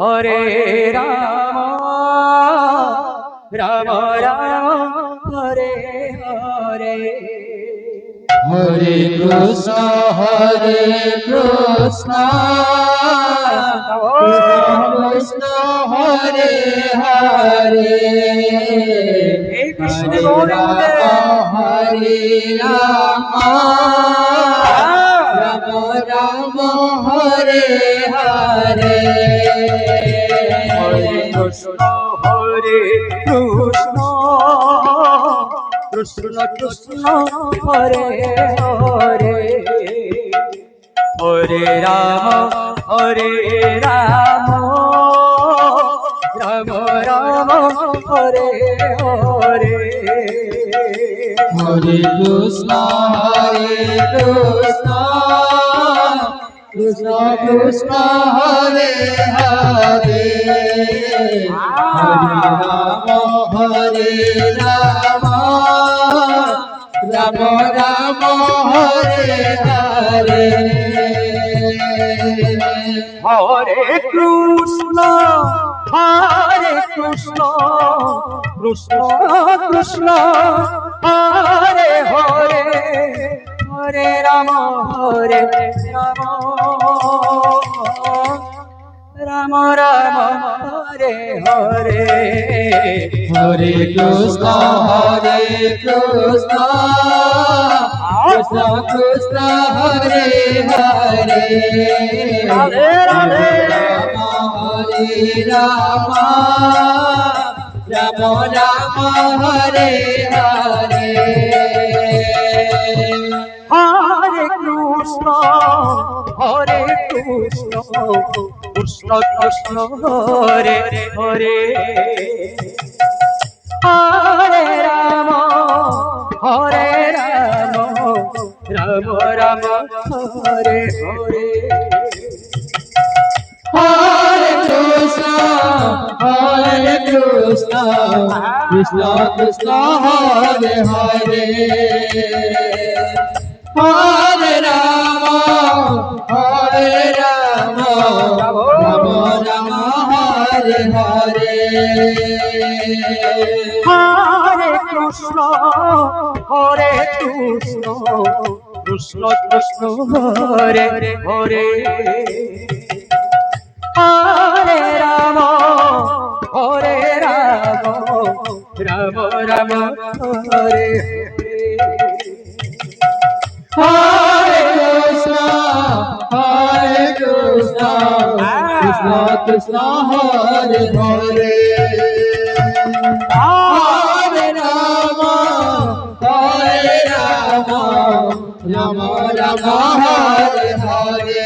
হরে রাম রাম রাম হরে হরে হরে কৃষ্ণ কৃষ্ণ কৃষ্ণ হরে হরে এই কৃষ্ণ হরে রাম হরে রাম রাম রাম হরে হরে হরে কৃষ্ণ কৃষ্ণ কৃষ্ণ হরে হরে হরে রাম রাম রাম হরে হরে হরে কৃষ্ণ কৃষ্ণ কৃষ্ণ হরে হরে হরে রাম রাম রাম হরে হরে হরে কৃষ্ণ কৃষ্ণ কৃষ্ণ হরে হরে হরে রাম রাম রাম হরে হরে হরে কৃষ্ণ কৃষ্ণ কৃষ্ণ কৃষ্ণ হরে হরে রাধে রাধে হরে রাম রাম রাম হরে হরে হরে কৃষ্ণ কৃষ্ণ কৃষ্ণ হরে হরে হরে রাম রাম রাম হরে হরে হরে কৃষ্ণ কৃষ্ণ কৃষ্ণ হরে হরে হরে রাম রাম রাম হরে হরে হরে কৃষ্ণ কৃষ্ণ কৃষ্ণ হরে হরে হরে রাম রাম রাম হরে হরে কৃষ্ণ কৃষ্ণ কৃষ্ণ হরে হরে হরে রাম রাম রাম হরে হরে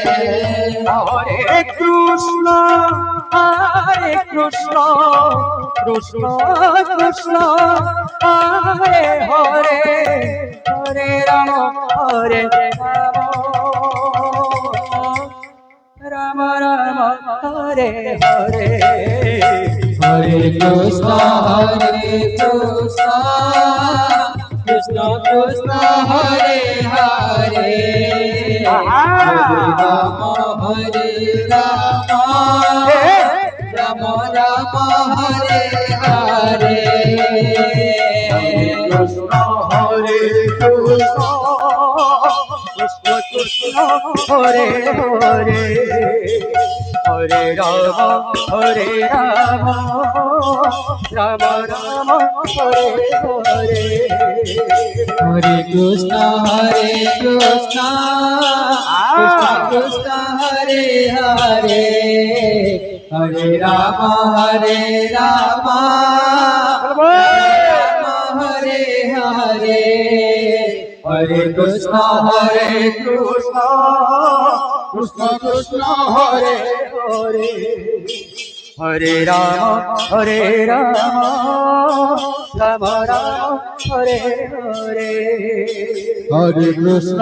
হরে কৃষ্ণ কৃষ্ণ কৃষ্ণ হরে হরে হরে রাম রাম রাম হরে হরে হরে কৃষ্ণ কৃষ্ণ কৃষ্ণ হরে হরে হরে রাম রাম রাম হরে হরে কৃষ্ণ কৃষ্ণ কৃষ্ণ হরে হরে হরে রাম রাম রাম হরে হরে হরে কৃষ্ণ কৃষ্ণ কৃষ্ণ হরে হরে হরে রাম রাম হরে হরে হরে কৃষ্ণ কৃষ্ণ কৃষ্ণ কৃষ্ণ হরে হরে হরে রাম রাম রাম হরে হরে হরে কৃষ্ণ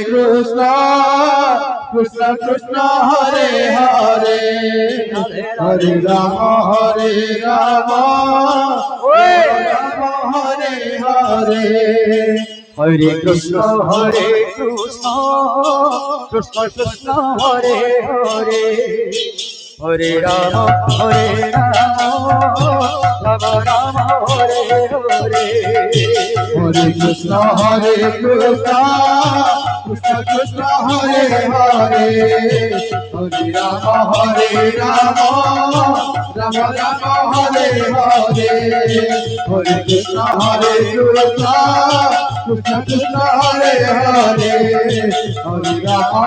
কৃষ্ণ কৃষ্ণ কৃষ্ণ হরে হরে হরে রাম রাম হরে হরে হরে কৃষ্ণ কৃষ্ণ কৃষ্ণ হরে হরে হরে রাম রাম রাম হরে হরে হরে কৃষ্ণ কৃষ্ণ কৃষ্ণ হরে হরে হরে রাম রাম রাম হরে হরে হরে কৃষ্ণ কৃষ্ণ কৃষ্ণ হরে হরে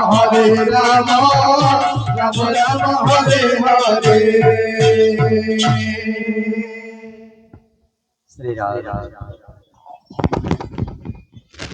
হরে রাম রাম রাম হরে হরে শ্রী রাধে